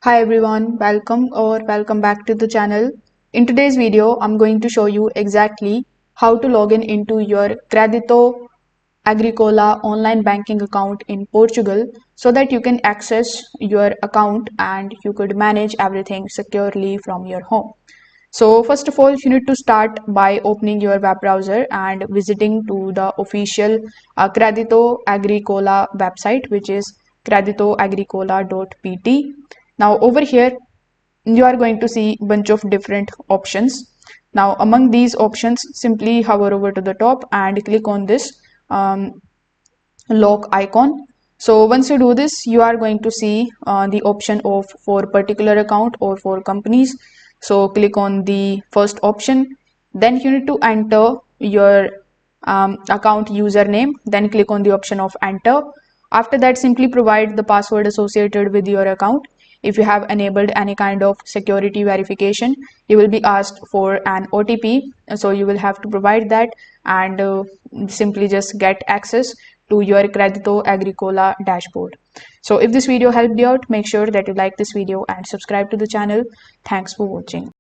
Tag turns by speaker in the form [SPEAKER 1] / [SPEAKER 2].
[SPEAKER 1] Hi everyone, welcome back to the channel. In today's video, I'm going to show you exactly how to log in into your Credito Agricola online banking account in Portugal so that you can access your account and you could manage everything securely from your home. So first of all, you need to start by opening your web browser and visiting to the official Credito Agricola website, which is creditoagricola.pt. Now over here, you are going to see a bunch of different options. Now among these options, simply hover over to the top and click on this lock icon. So once you do this, you are going to see the option of for particular account or for companies. So click on the first option. Then you need to enter your account username. Then click on the option of enter. After that, simply provide the password associated with your account. If you have enabled any kind of security verification, you will be asked for an OTP. So you will have to provide that and simply just get access to your Credito Agricola dashboard. So if this video helped you out, make sure that you like this video and subscribe to the channel. Thanks for watching.